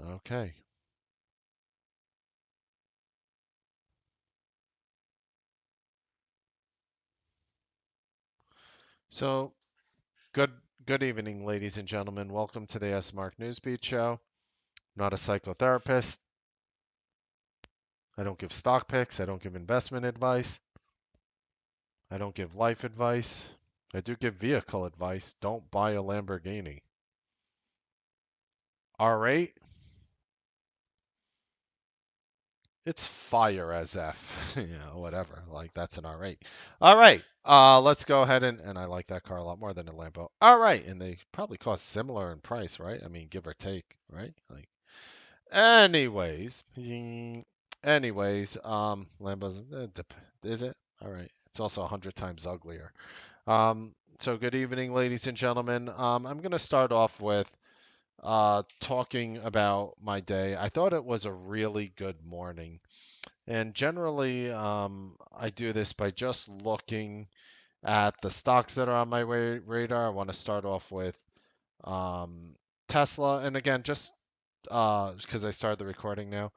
Okay. So, good good evening, ladies and gentlemen. Welcome to the S Mark Newsbeat show. I'm not a psychotherapist. I don't give stock picks. I don't give investment advice. I don't give life advice. I do give vehicle advice. Don't buy a Lamborghini. R8, it's fire as F. Whatever. Like that's an R8. All right. Let's go ahead and I like that car a lot more than a Lambo. All right, and they probably cost similar in price, right? I mean, give or take, right? Like anyways, Lambo's is it? All right. It's also 100 times uglier. So good evening, ladies and gentlemen. I'm gonna start off with talking about my day. I thought it was a really good morning, and generally, I do this by just looking at the stocks that are on my radar. I want to start off with um, Tesla, and again, just because I started the recording now.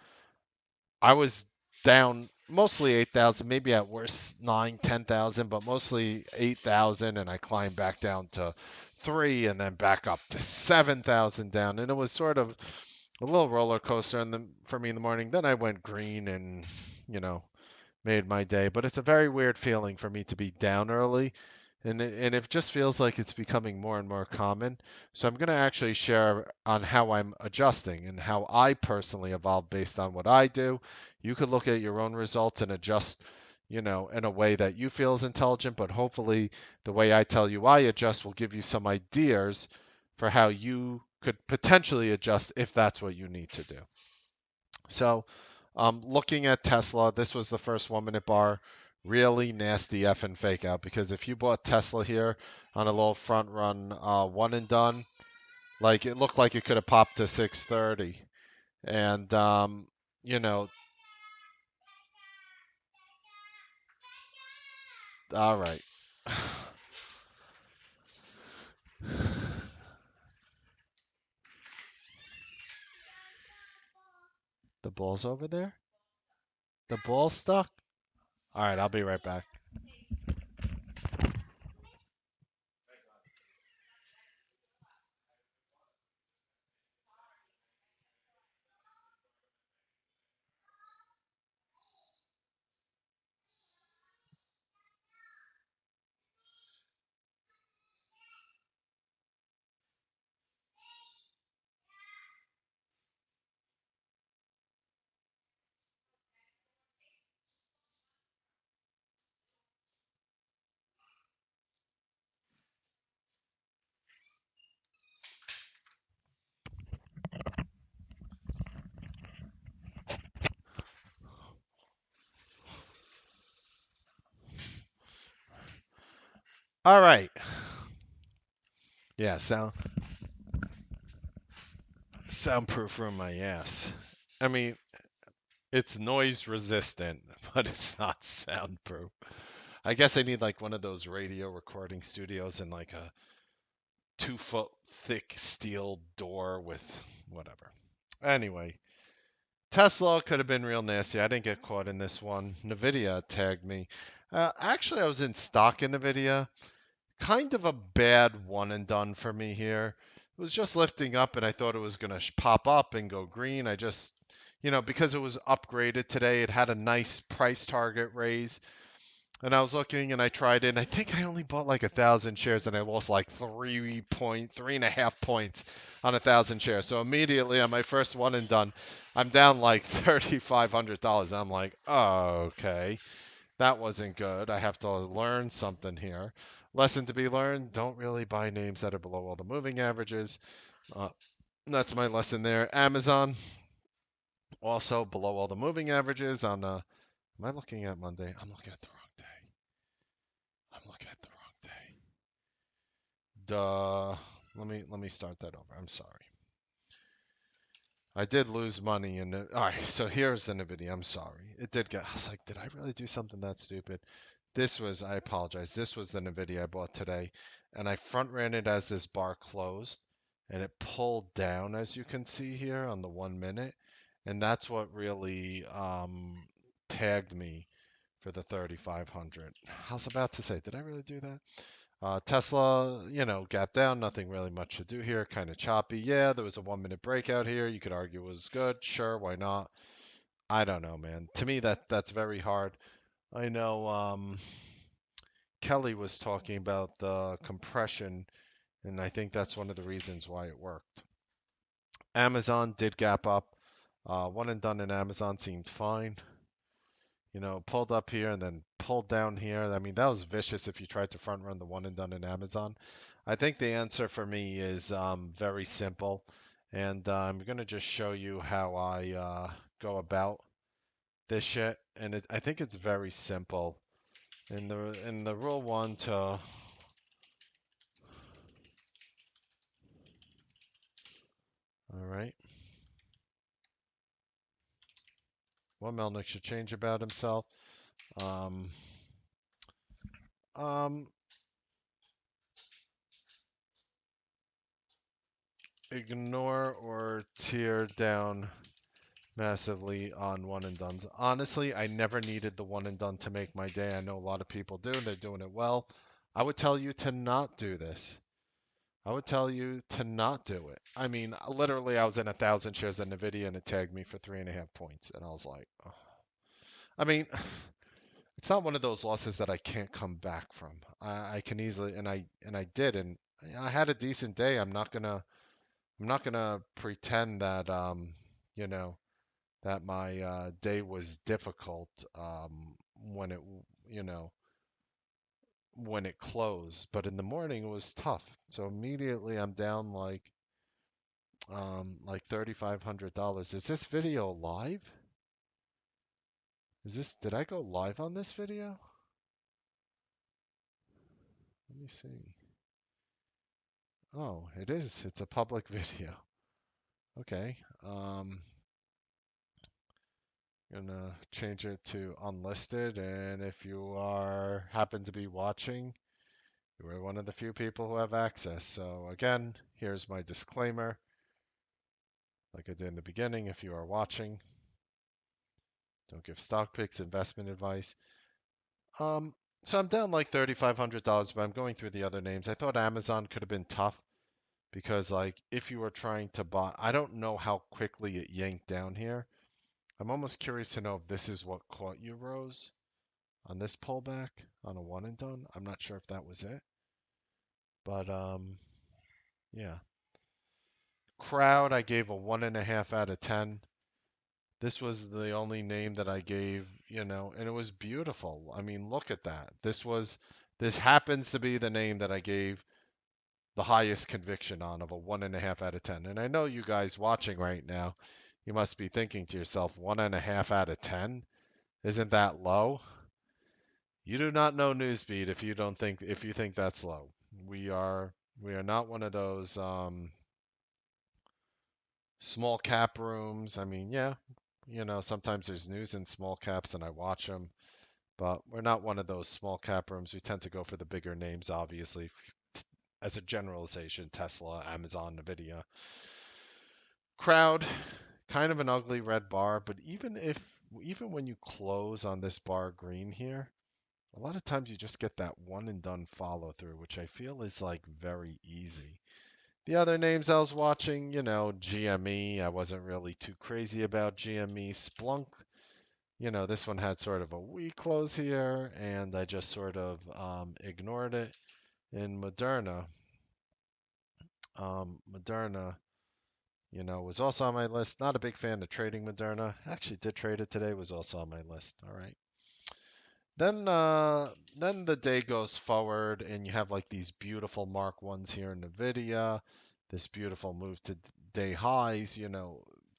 I was down mostly 8,000, maybe at worst 9, 10,000, but mostly 8,000, and I climbed back down to 3 and then back up to 7,000 down. And it was sort of a little roller coaster for me in the morning. Then I went green and, you know, made my day. But it's a very weird feeling for me to be down early, and it just feels like it's becoming more and more common. So I'm going to actually share on how I'm adjusting and how I personally evolve based on what I do. You could look at your own results and adjust, in a way that you feel is intelligent, but hopefully the way I tell you I adjust will give you some ideas for how you could potentially adjust if that's what you need to do. So, looking at Tesla, this was the first 1 minute bar. Really nasty effing fake out because if you bought Tesla here on a little front run, one and done, like it looked like it could have popped to 630. And, you know, all right. The ball's over there? The ball's stuck? All right, I'll be right back. All right. Yeah, soundproof room my ass. I mean, it's noise resistant, but it's not soundproof. I guess I need like one of those radio recording studios and like a 2 foot thick steel door with whatever. Anyway, Tesla could have been real nasty. I didn't get caught in this one. Nvidia tagged me. Actually, I was in stock in Nvidia. Kind of a bad one and done for me here. It was just lifting up, and I thought it was going to pop up and go green. I just, because it was upgraded today, it had a nice price target raise. And I was looking and I tried it, and I think I only bought like 1,000 shares, and I lost like 3.3.5 points on 1,000 shares. So immediately on my first one and done, I'm down like $3,500. I'm like, oh, okay, that wasn't good. I have to learn something here. Lesson to be learned: don't really buy names that are below all the moving averages. Uh, that's my lesson there. Amazon also below all the moving averages on. Am I looking at Monday? I'm looking at the wrong day. I'm looking at the wrong day. Duh. Let me start that over. I'm sorry. I did lose money in it. All right, so here's the Nvidia. I'm sorry. It did get. I was like, did I really do something that stupid? I apologize. This was the Nvidia I bought today, and I front ran it as this bar closed, and it pulled down, as you can see here on the 1 minute, and that's what really tagged me for the 3,500. I was about to say, did I really do that? Tesla, gap down, nothing really much to do here, kind of choppy. Yeah, there was a 1 minute breakout here. You could argue it was good. Sure, why not? I don't know, man. To me, that's very hard. I know Kelly was talking about the compression, and I think that's one of the reasons why it worked. Amazon did gap up. One and done in Amazon seemed fine. Pulled up here and then pulled down here. I mean, that was vicious if you tried to front run the one and done in Amazon. I think the answer for me is very simple, and I'm gonna just show you how I go about this shit. And I think it's very simple. In the rule one to all right, what Melnick should change about himself. Um, um, Ignore or tear down massively on one and dones. Honestly, I never needed the one and done to make my day. I know a lot of people do, and they're doing it well. I would tell you to not do this. I would tell you to not do it. I mean, literally, I was in 1,000 shares in Nvidia, and it tagged me for 3.5 points, and I was like, oh. I mean, it's not one of those losses that I can't come back from. I can easily, and I did, and I had a decent day. I'm not gonna pretend that you know that my day was difficult when it you know when it closed, but in the morning it was tough. So immediately I'm down like $3,500. Is this video live? Did I go live on this video? Let me see. Oh, it is. It's a public video. Okay. Gonna change it to unlisted, and if you are happen to be watching, you are one of the few people who have access. So again, here's my disclaimer, like I did in the beginning. If you are watching, don't give stock picks, investment advice. Um, so I'm down like $3,500, but I'm going through the other names. I thought Amazon could have been tough because like if you were trying to buy, I don't know how quickly it yanked down here. I'm almost curious to know if this is what caught you, Rose, on this pullback on a one and done. I'm not sure if that was it, but yeah. Crowd, I gave a 1.5 out of 10. This was the only name that I gave, and it was beautiful. I mean, look at that. This happens to be the name that I gave the highest conviction on of a 1.5 out of 10. And I know you guys watching right now, you must be thinking to yourself, 1.5 out of 10? Isn't that low? You do not know Newsbeat if you think that's low. We are not one of those small cap rooms. I mean, yeah, sometimes there's news in small caps and I watch them, but we're not one of those small cap rooms. We tend to go for the bigger names, obviously, as a generalization, Tesla, Amazon, Nvidia. Crowd, kind of an ugly red bar, but even when you close on this bar green here, a lot of times you just get that one and done follow through, which I feel is like very easy. The other names I was watching, GME, I wasn't really too crazy about GME. Splunk, this one had sort of a weak close here, and I just sort of ignored it. In Moderna, was also on my list. Not a big fan of trading Moderna. Actually, did trade it today. Was also on my list. All right. Then the day goes forward, and you have like these beautiful Mark ones here in Nvidia. This beautiful move to day highs.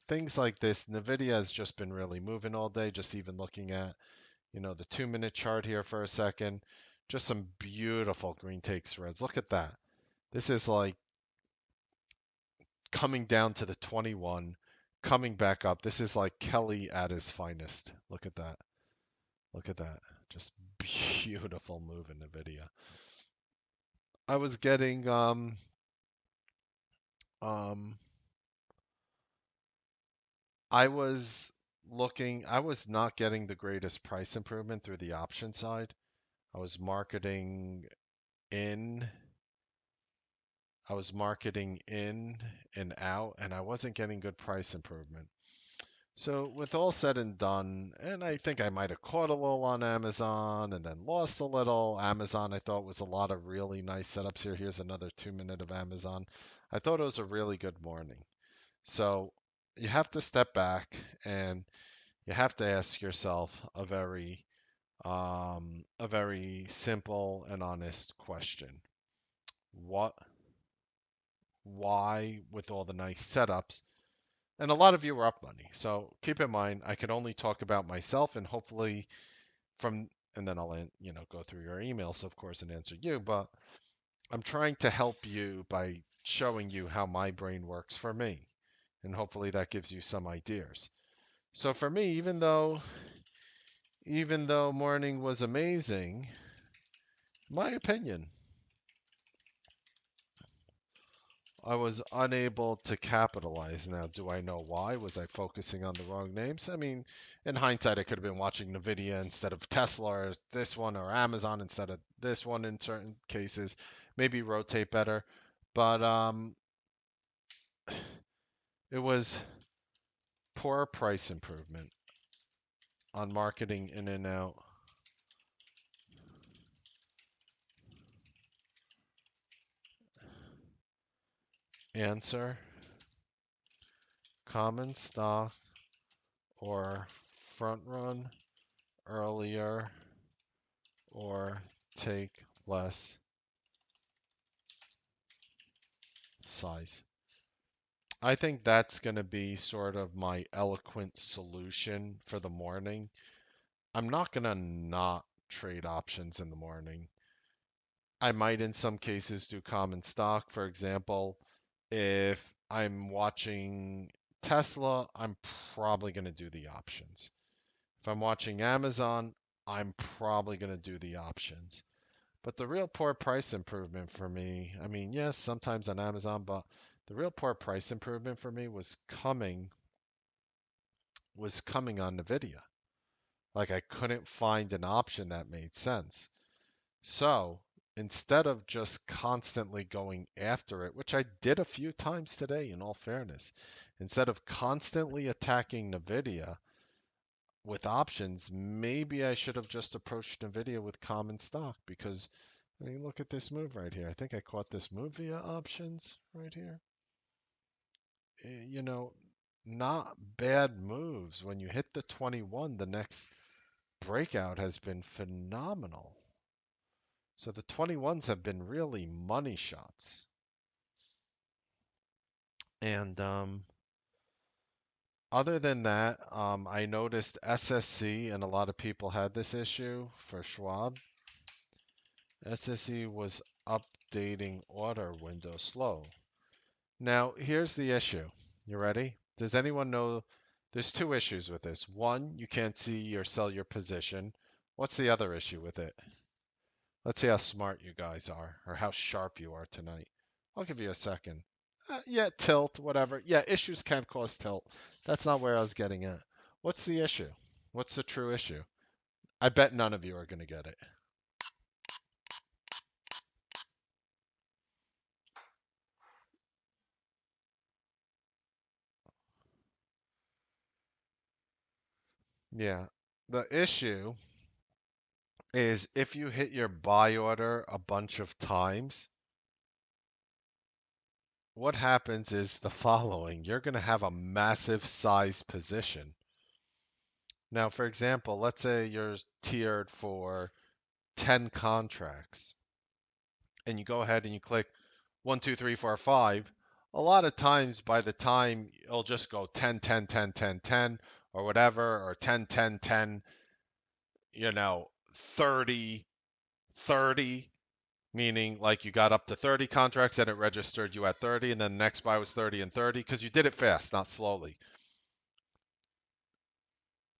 Things like this. Nvidia has just been really moving all day. Just even looking at the 2 minute chart here for a second. Just some beautiful green takes reds. Look at that. This is like coming down to the 21, coming back up. This is like Kelly at his finest. Look at that. Look at that. Just beautiful move in the video. I was getting Um, I was I was not getting the greatest price improvement through the option side. I was marketing in, I was marketing in and out, and I wasn't getting good price improvement. So, with all said and done, and I think I might have caught a little on Amazon and then lost a little. Amazon, I thought was a lot of really nice setups here. Here's another 2 minute of Amazon. I thought it was a really good morning. So, you have to step back and you have to ask yourself a very simple and honest question. What, why, with all the nice setups, and a lot of you are up money. So keep in mind, I can only talk about myself, and hopefully from, and then I'll, go through your emails, of course, and answer you. But I'm trying to help you by showing you how my brain works for me, and hopefully that gives you some ideas. So for me, even though morning was amazing, my opinion, I was unable to capitalize. Now, do I know why? Was I focusing on the wrong names? I mean, in hindsight, I could have been watching Nvidia instead of Tesla, or this one, or Amazon instead of this one in certain cases. Maybe rotate better. But it was poor price improvement on marketing in and out. Answer: common stock or front run earlier or take less size. I think that's going to be sort of my eloquent solution for the morning. I'm not going to not trade options in the morning. I might, in some cases, do common stock. For example, if I'm watching Tesla, I'm probably going to do the options. If I'm watching Amazon, I'm probably going to do the options. But the real poor price improvement for me, I mean, yes, sometimes on Amazon, but the real poor price improvement for me was coming on Nvidia. Like I couldn't find an option that made sense. So instead of just constantly going after it, which I did a few times today, in all fairness, instead of constantly attacking Nvidia with options, maybe I should have just approached Nvidia with common stock because I mean, look at this move right here. I think I caught this move via options right here. You know, not bad moves. When you hit the 21, the next breakout has been phenomenal. So the 21s have been really money shots. And other than that, I noticed SSC, and a lot of people had this issue for Schwab. SSC was updating order window slow. Now, here's the issue. You ready? Does anyone know? There's two issues with this. One, you can't see or sell your position. What's the other issue with it? Let's see how smart you guys are or how sharp you are tonight. I'll give you a second. Yeah, tilt, whatever. Yeah, issues can cause tilt. That's not where I was getting at. What's the issue? What's the true issue? I bet none of you are going to get it. Yeah. The issue is if you hit your buy order a bunch of times, what happens is the following. You're going to have a massive size position. Now, for example, let's say you're tiered for 10 contracts and you go ahead and you click 1, 2, 3, 4, 5. A lot of times by the time it'll just go 10, 10, 10, 10, 10, or whatever, or 10, 10, 10, 30, 30, meaning like you got up to 30 contracts and it registered you at 30, and then the next buy was 30 and 30 because you did it fast, not slowly.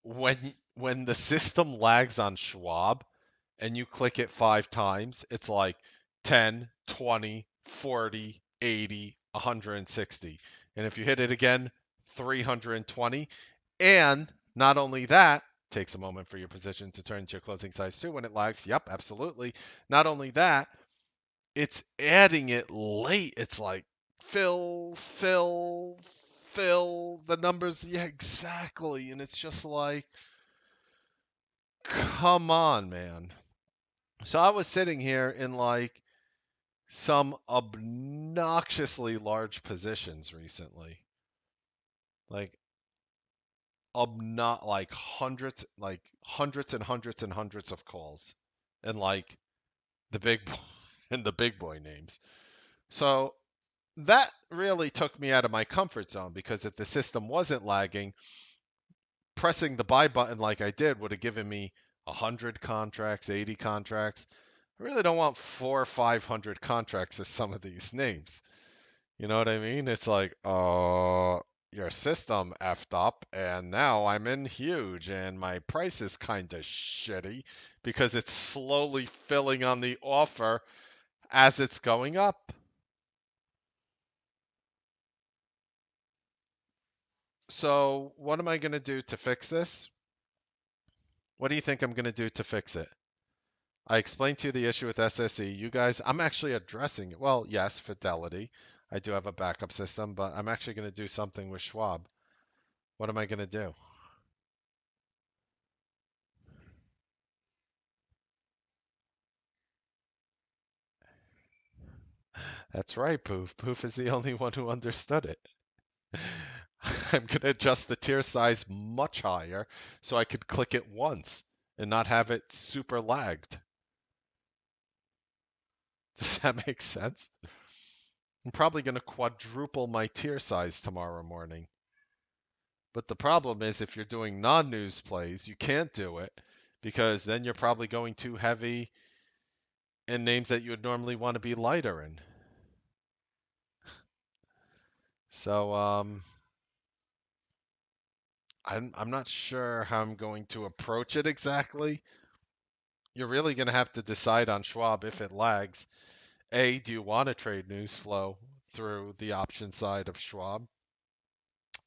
When the system lags on Schwab and you click it 5 times, it's like 10, 20, 40, 80, 160. And if you hit it again, 320. And not only that, takes a moment for your position to turn to your closing size too when it lags. Yep, absolutely. Not only that, it's adding it late. It's like fill, fill, fill the numbers. Yeah, exactly. And it's just like, come on, man. So I was sitting here in like some obnoxiously large positions recently. Like hundreds and hundreds and hundreds of calls. And like the big and the big boy names. So that really took me out of my comfort zone because if the system wasn't lagging, pressing the buy button like I did would have given me 100 contracts, 80 contracts. I really don't want 400 or 500 contracts of some of these names. You know what I mean? It's like, your system effed up, and now I'm in huge, and my price is kind of shitty because it's slowly filling on the offer as it's going up. So, what am I going to do to fix this? What do you think I'm going to do to fix it? I explained to you the issue with SSE. You guys, I'm actually addressing it. Well, yes, Fidelity. I do have a backup system, but I'm actually going to do something with Schwab. What am I going to do? That's right, Poof. Poof is the only one who understood it. I'm going to adjust the tier size much higher so I could click it once and not have it super lagged. Does that make sense? I'm probably going to quadruple my tier size tomorrow morning. But the problem is if you're doing non-news plays, you can't do it because then you're probably going too heavy in names that you would normally want to be lighter in. So I'm not sure how I'm going to approach it exactly. You're really going to have to decide on Schwab if it lags. A, do you want to trade news flow through the option side of Schwab?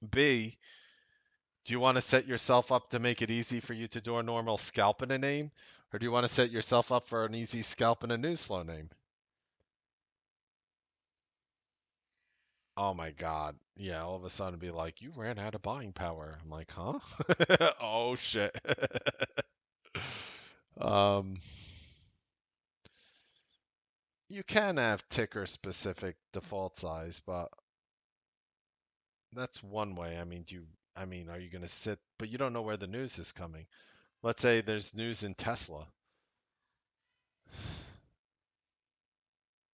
B, do you want to set yourself up to make it easy for you to do a normal scalp in a name? Or do you want to set yourself up for an easy scalp in a news flow name? Oh my God. Yeah, all of a sudden be like, you ran out of buying power. I'm like, huh? Oh shit. um, you can have ticker specific default size, but that's one way. I mean, are you going to sit, but you don't know where the news is coming. Let's say there's news in Tesla.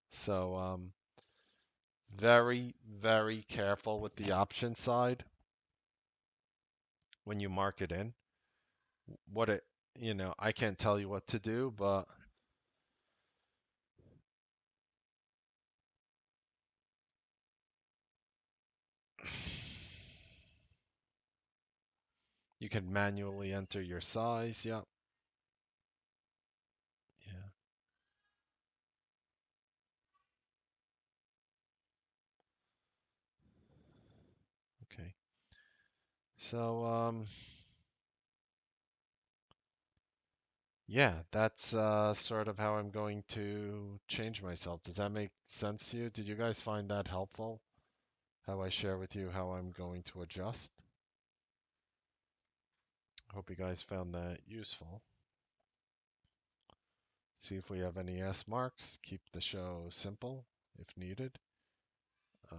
So, very, very careful with the option side when you mark it in. What it, I can't tell you what to do, but you can manually enter your size. Yep. Yeah. Okay. So, yeah, that's sort of how I'm going to change myself. Does that make sense to you? Did you guys find that helpful? How I share with you how I'm going to adjust? Hope you guys found that useful. See if we have any S marks. Keep the show simple if needed. Uh,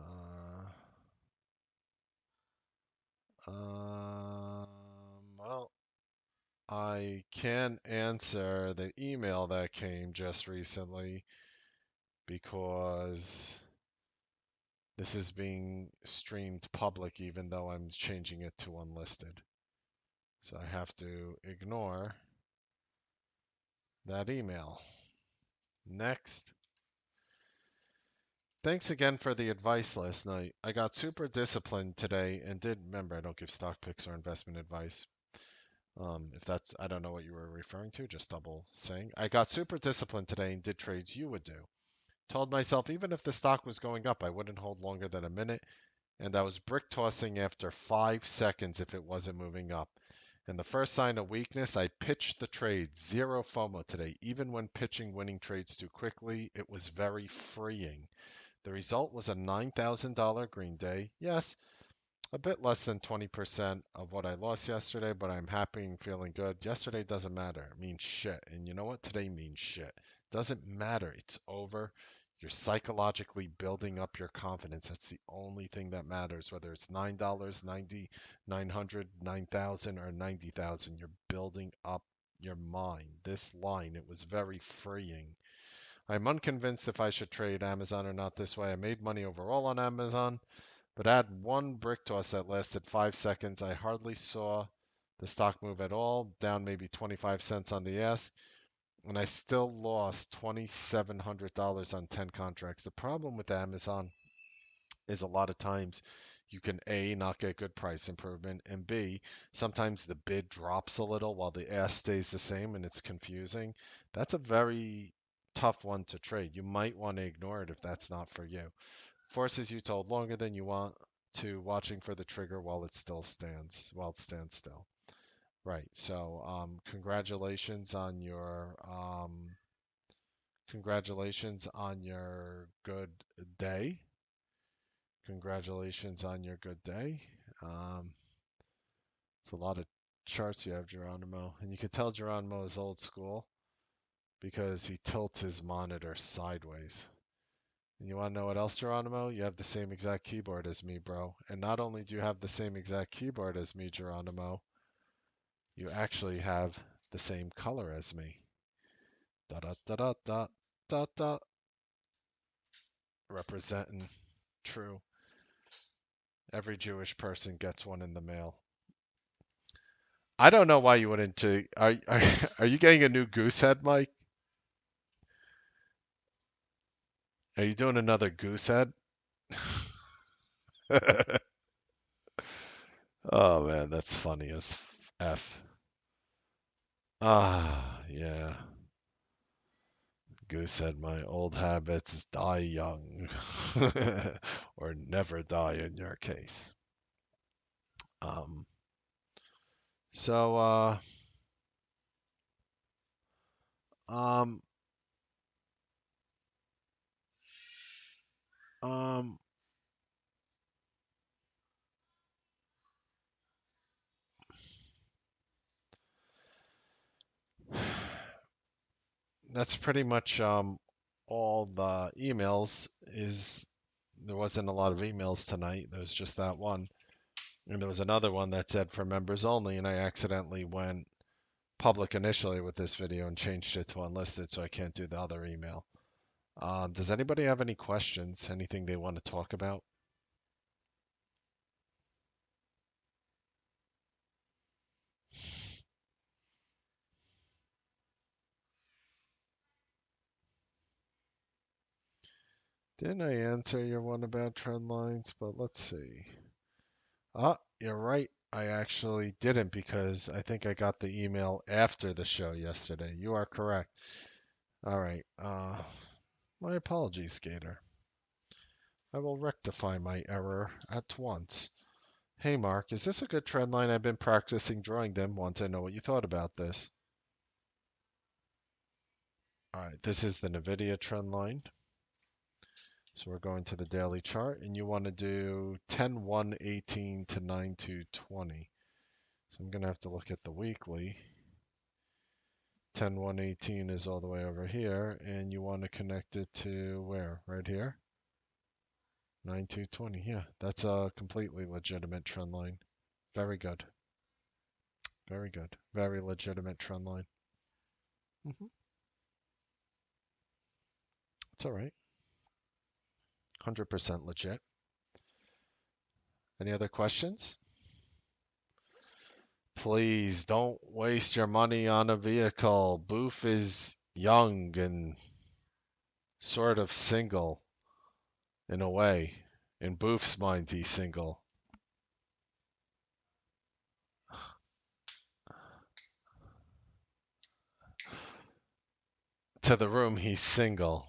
well, I can answer the email that came just recently because this is being streamed public even though I'm changing it to unlisted. So I have to ignore that email. Next. Thanks again for the advice last night. I got super disciplined today and did remember I don't give stock picks or investment advice. If that's, I don't know what you were referring to, just double saying. I got super disciplined today and did trades you would do. Told myself even if the stock was going up, I wouldn't hold longer than a minute, and I was brick tossing after 5 seconds if it wasn't moving up. And the first sign of weakness, I pitched the trade. Zero FOMO today. Even when pitching winning trades too quickly, it was very freeing. The result was a $9,000 green day. Yes, a bit less than 20% of what I lost yesterday, but I'm happy and feeling good. Yesterday doesn't matter. It means shit. And you know what? Today means shit. Doesn't matter. It's over. You're psychologically building up your confidence. That's the only thing that matters, whether it's $9, 90, 900, 9,000, or 90,000. You're building up your mind. This line, it was very freeing. I'm unconvinced if I should trade Amazon or not this way. I made money overall on Amazon, but I had one brick toss that lasted 5 seconds. I hardly saw the stock move at all, down maybe 25 cents on the ask, and I still lost $2,700 on 10 contracts. The problem with Amazon is a lot of times you can A, not get good price improvement, and B, sometimes the bid drops a little while the ask stays the same and it's confusing. That's a very tough one to trade. You might want to ignore it if that's not for you. Forces you to hold longer than you want to watching for the trigger while it stands still. Right. So, congratulations on your good day. Congratulations on your good day. Um, it's a lot of charts you have, Geronimo, and you can tell Geronimo is old school because he tilts his monitor sideways. And you want to know what else, Geronimo? You have the same exact keyboard as me, bro. And not only do you have the same exact keyboard as me, Geronimo, you actually have the same color as me. Da da da da da da da. Representing true. Every Jewish person gets one in the mail. I don't know why you wouldn't. Are you getting a new goose head, Mike? Are you doing another goose head? Oh man, that's funny as f. Ah, yeah. Goose said, "My old habits die young, or never die in your case." Um, so, um, um, that's pretty much all the emails. Is there wasn't a lot of emails tonight. There was just that one, and there was another one that said for members only, and I accidentally went public initially with this video and changed it to unlisted, so I can't do the other email. Does anybody have any questions? Anything they want to talk about? Didn't I answer your one about trend lines? But let's see. Ah, you're right. I actually didn't because I think I got the email after the show yesterday. You are correct. All right. My apologies, Skater. I will rectify my error at once. Hey, Mark, is this a good trend line? I've been practicing drawing them. Want to know what you thought about this? All right, this is the NVIDIA trend line. So we're going to the daily chart, and you want to do 10-1-18 to 9-2-20. So I'm going to have to look at the weekly. 10-1-18 is all the way over here, and you want to connect it to where? Right here? 9-2-20. Yeah, that's a completely legitimate trend line. Very good. Very good. Very legitimate trend line. hmm It's all right. 100% legit. Any other questions? Please don't waste your money on a vehicle. Boof is young and sort of single in a way. In Boof's mind, he's single. To the room, he's single.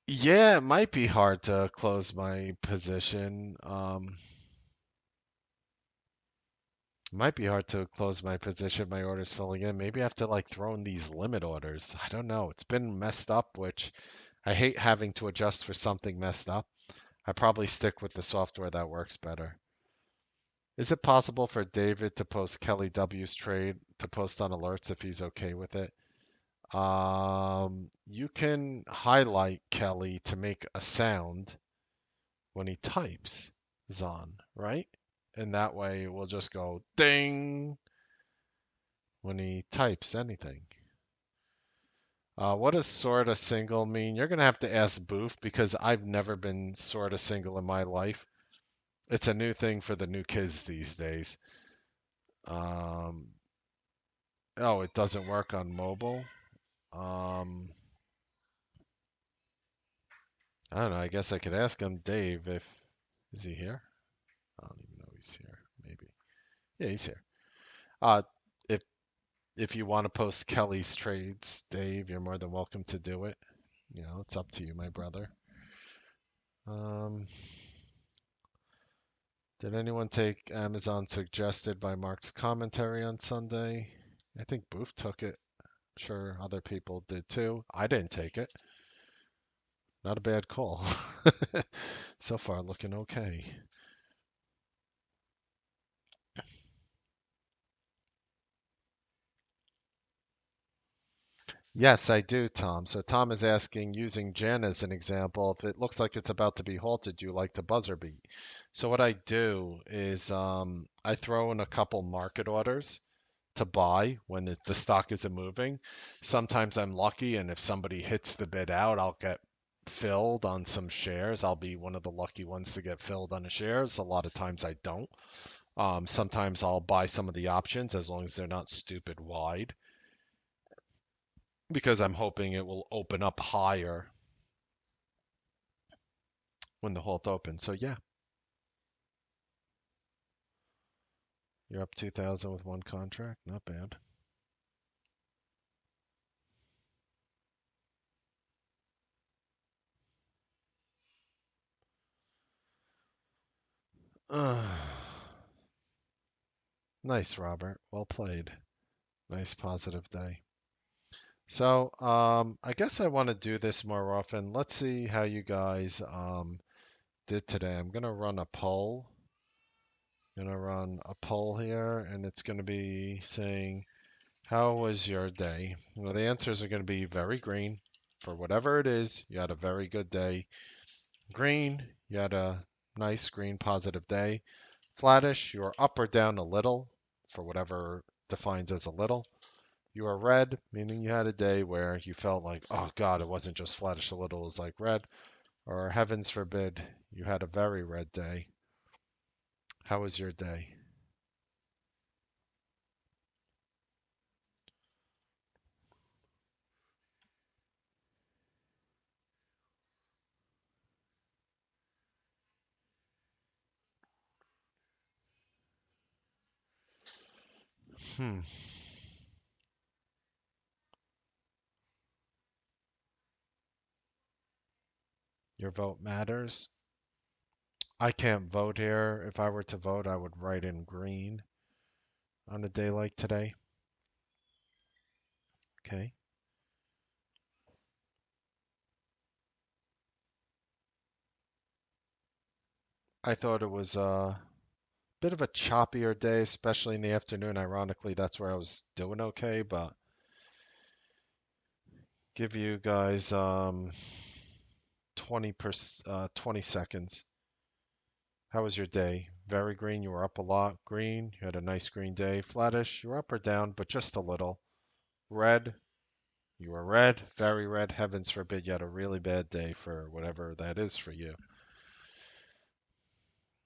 Yeah, it might be hard to close my position. Might be hard to close my position. My orders filling in. Maybe I have to like throw in these limit orders. I don't know. It's been messed up, which I hate having to adjust for something messed up. I probably stick with the software that works better. Is it possible for David to post Kelly W's trade to post on alerts if he's okay with it? You can highlight Kelly to make a sound when he types Zon, right? And that way it will just go ding when he types anything. What does sorta single mean? You're gonna have to ask Booth because I've never been sorta single in my life. It's a new thing for the new kids these days. Um, oh, it doesn't work on mobile. Um, I don't know. I guess I could ask him, Dave, if is he here? I don't even know he's here. Maybe. Yeah, he's here. Uh, if if you want to post Kelly's trades, Dave, you're more than welcome to do it. You know, it's up to you, my brother. Um, did anyone take Amazon suggested by Mark's commentary on Sunday? I think Booth took it. Sure, other people did too. I didn't take it. Not a bad call. So far, looking okay. Yes, I do, Tom. So Tom is asking, using Jen as an example, if it looks like it's about to be halted, do you like to buzzer beat? So what I do is I throw in a couple market orders to buy when the stock isn't moving. Sometimes I'm lucky, and if somebody hits the bid out, I'll get filled on some shares. I'll be one of the lucky ones to get filled on the shares. A lot of times I don't. Sometimes I'll buy some of the options as long as they're not stupid wide because I'm hoping it will open up higher when the halt opens. So yeah, you're up 2,000 with one contract. Not bad. Uh, nice, Robert. Well played. Nice positive day. So, I guess I want to do this more often. Let's see how you guys did today. I'm gonna run a poll. Gonna run a poll here, and it's gonna be saying, "How was your day?" Well, the answers are gonna be very green. For whatever it is, you had a very good day. Green, you had a nice green positive day. Flattish, you are up or down a little, for whatever defines as a little. You are red, meaning you had a day where you felt like, oh God, it wasn't just flattish a little, it was like red. Or heavens forbid, you had a very red day. How was your day? Hmm. Your vote matters. I can't vote here. If I were to vote, I would write in green on a day like today. Okay. I thought it was a bit of a choppier day, especially in the afternoon. Ironically, that's where I was doing okay, but give you guys 20 seconds. How was your day? Very green, you were up a lot. Green, you had a nice green day. Flattish, you were up or down, but just a little. Red, you were red, very red. Heavens forbid you had a really bad day for whatever that is for you.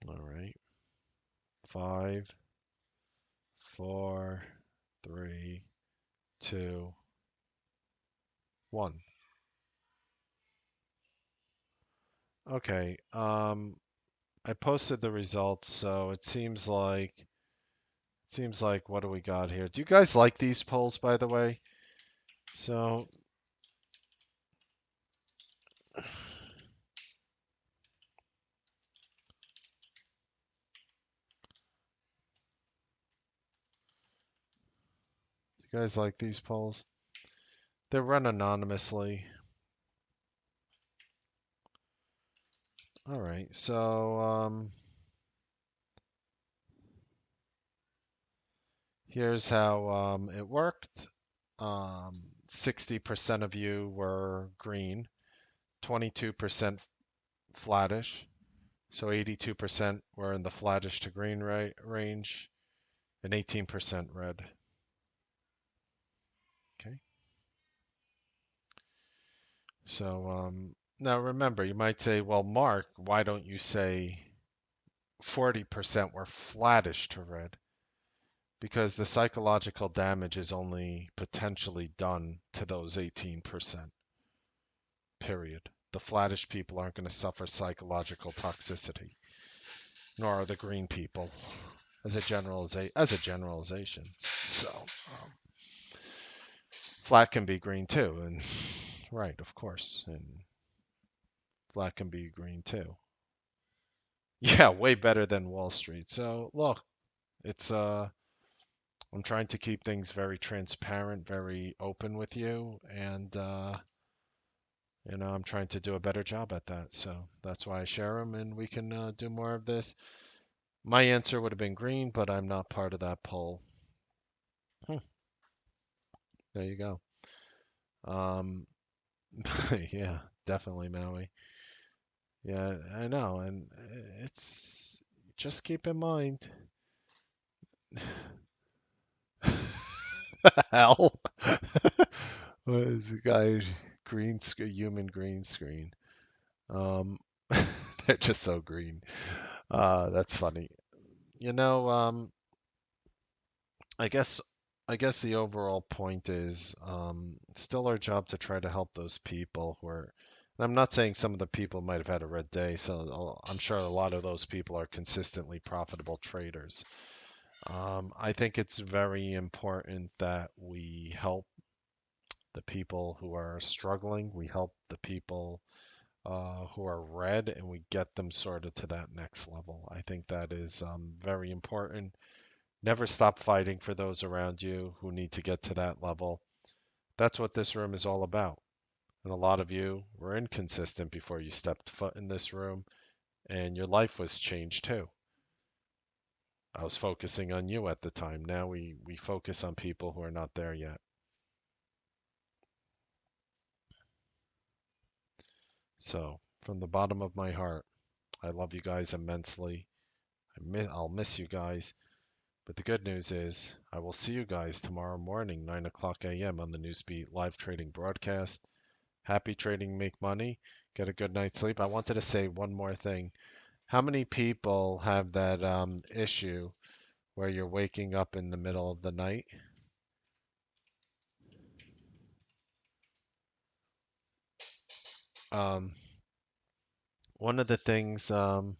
All right. Five, four, three, two, one. Okay. I posted the results, so it seems like what do we got here? Do you guys like these polls, by the way? So You guys like these polls? They're run anonymously. All right, so here's how it worked. 60% of you were green, 22% flattish, so 82% were in the flattish to green range, and 18% red. Okay. So now remember, you might say, well, Mark, why don't you say 40% were flattish to red? Because the psychological damage is only potentially done to those 18%, period. The flattish people aren't going to suffer psychological toxicity, nor are the green people, as a generalization. So, flat can be green too, and right, of course, and flat can be green too. Yeah, way better than Wall Street. So, look, it's I'm trying to keep things very transparent, very open with you, and I'm trying to do a better job at that. So that's why I share them, and we can do more of this. My answer would have been green, but I'm not part of that poll. Hmm, there you go. Um, yeah, definitely Maui. Yeah, I know, and it's just keep in mind. Hell, what is the guy's human green screen? Um, they're just so green. That's funny. You know, I guess I guess the overall point is it's still our job to try to help those people who are. And I'm not saying some of the people might have had a red day, so I'm sure a lot of those people are consistently profitable traders. I think it's very important that we help the people who are struggling. We help the people who are red, and we get them sort of to that next level. I think that is very important. Never stop fighting for those around you who need to get to that level. That's what this room is all about. And a lot of you were inconsistent before you stepped foot in this room, and your life was changed too. I was focusing on you at the time. Now we focus on people who are not there yet. So, from the bottom of my heart, I love you guys immensely. I'll miss you guys. But the good news is, I will see you guys tomorrow morning, 9 o'clock a.m. on the Newsbeat live trading broadcast. Happy trading, make money, get a good night's sleep. I wanted to say one more thing. How many people have that issue where you're waking up in the middle of the night? Um, One of the things you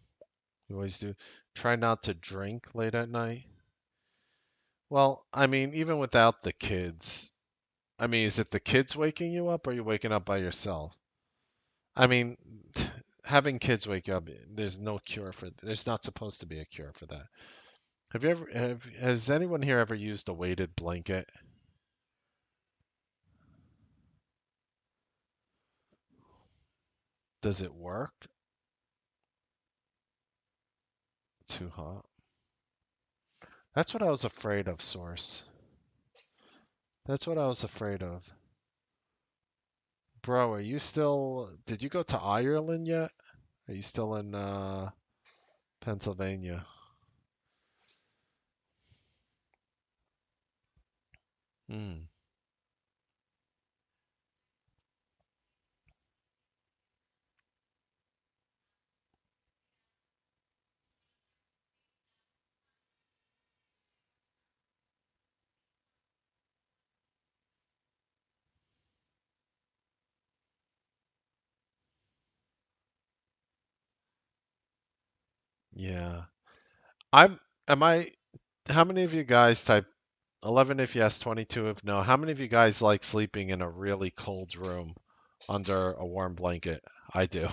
always do, try not to drink late at night. Well, I mean, even without the kids, I mean, is it the kids waking you up or are you waking up by yourself? I mean, having kids wake you up, there's no cure for, there's not supposed to be a cure for that. Has anyone here ever used a weighted blanket? Does it work? Too hot. That's what I was afraid of, Source. That's what I was afraid of. Bro, are you still, did you go to Ireland yet? Are you still in Pennsylvania? Hmm. Yeah. I'm, am I, how many of you guys type 11 if yes, 22 if no? How many of you guys like sleeping in a really cold room under a warm blanket? I do.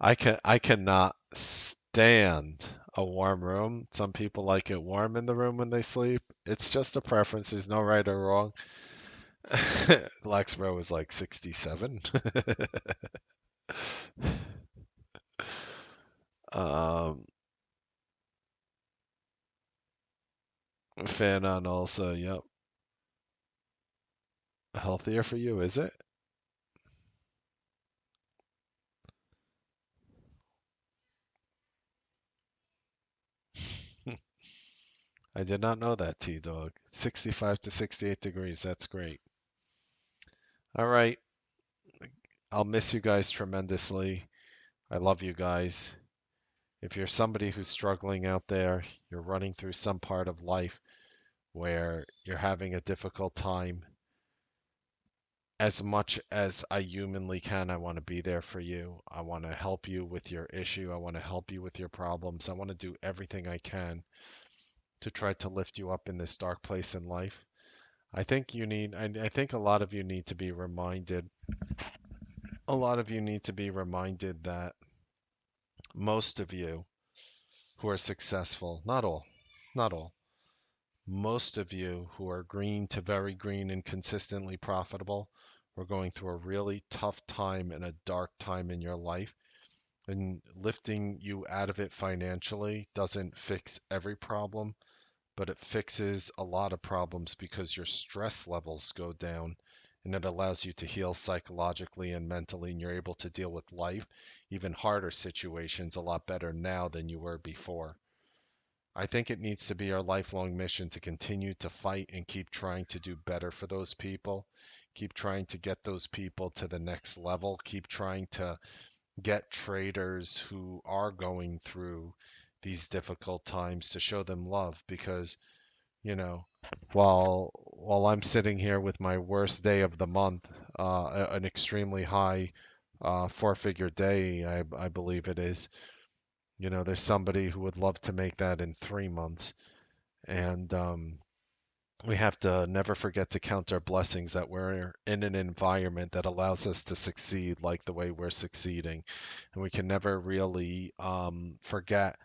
I cannot stand. A warm room. Some people like it warm in the room when they sleep. It's just a preference. There's no right or wrong. Laxbro is like 67. um, Fan on also. Yep. Healthier for you, is it? I did not know that, T-Dog. 65 to 68 degrees. That's great. All right. I'll miss you guys tremendously. I love you guys. If you're somebody who's struggling out there, you're running through some part of life where you're having a difficult time, as much as I humanly can, I want to be there for you. I want to help you with your issue. I want to help you with your problems. I want to do everything I can to try to lift you up in this dark place in life. I think a lot of you need to be reminded, a lot of you need to be reminded that most of you who are successful, not all, most of you who are green to very green and consistently profitable are going through a really tough time and a dark time in your life. And lifting you out of it financially doesn't fix every problem, but it fixes a lot of problems because your stress levels go down and it allows you to heal psychologically and mentally, and you're able to deal with life, even harder situations, a lot better now than you were before. I think it needs to be our lifelong mission to continue to fight and keep trying to do better for those people. Keep trying to get those people to the next level. Keep trying to get traders who are going through these difficult times to show them love because, you know, while I'm sitting here with my worst day of the month, an extremely high four-figure day, I believe it is. There's somebody who would love to make that in 3 months. And we have to never forget to count our blessings that we're in an environment that allows us to succeed like the way we're succeeding. And we can never really forget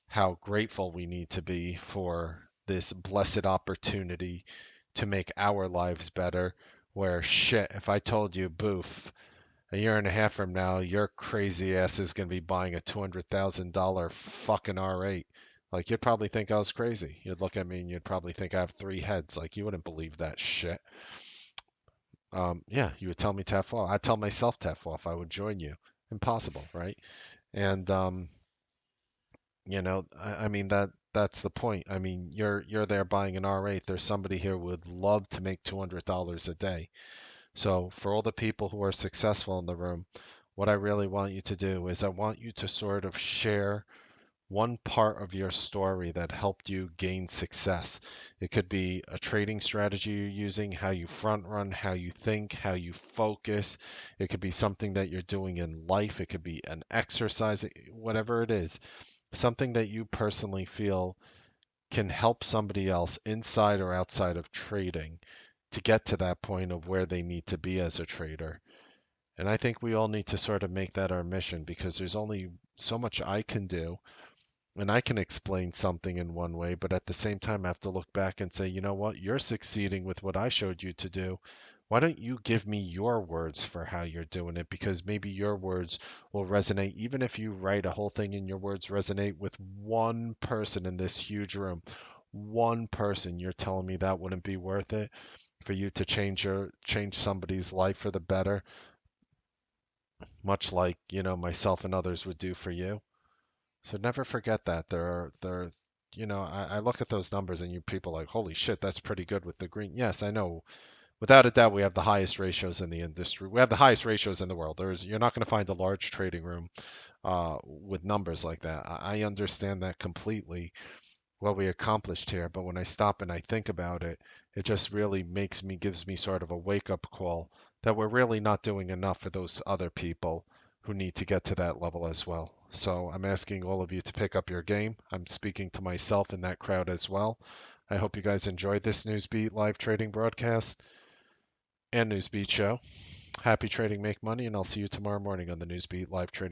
how grateful we need to be for this blessed opportunity to make our lives better. Where shit, if I told you, boof, a year and a half from now, your crazy ass is going to be buying a $200,000 fucking R8. Like, you'd probably think I was crazy. You'd look at me and you'd probably think I have three heads. Like, you wouldn't believe that shit. Yeah, you would tell me to F off. I'd tell myself to F off. I would join you. Impossible, right? And I mean that's the point. I mean, you're there buying an R8. There's somebody here who would love to make $200 a day. So for all the people who are successful in the room, what I really want you to do is I want you to sort of share one part of your story that helped you gain success. It could be a trading strategy you're using, how you front run, how you think, how you focus. It could be something that you're doing in life. It could be an exercise, whatever it is. Something that you personally feel can help somebody else inside or outside of trading to get to that point of where they need to be as a trader. And I think we all need to sort of make that our mission because there's only so much I can do. And I can explain something in one way, but at the same time, I have to look back and say, you know what? You're succeeding with what I showed you to do. Why don't you give me your words for how you're doing it? Because maybe your words will resonate. Even if you write a whole thing and your words resonate with one person in this huge room, one person, you're telling me that wouldn't be worth it for you to change somebody's life for the better, much like, myself and others would do for you. So never forget that. I look at those numbers and you people are like, holy shit, that's pretty good with the green. Yes, I know. Without a doubt, we have the highest ratios in the industry. We have the highest ratios in the world. You're not going to find a large trading room with numbers like that. I understand that completely, what we accomplished here. But when I stop and I think about it, it just really gives me sort of a wake up call that we're really not doing enough for those other people who need to get to that level as well. So I'm asking all of you to pick up your game. I'm speaking to myself in that crowd as well. I hope you guys enjoyed this Newsbeat live trading broadcast and Newsbeat show. Happy trading, make money, and I'll see you tomorrow morning on the Newsbeat live trading.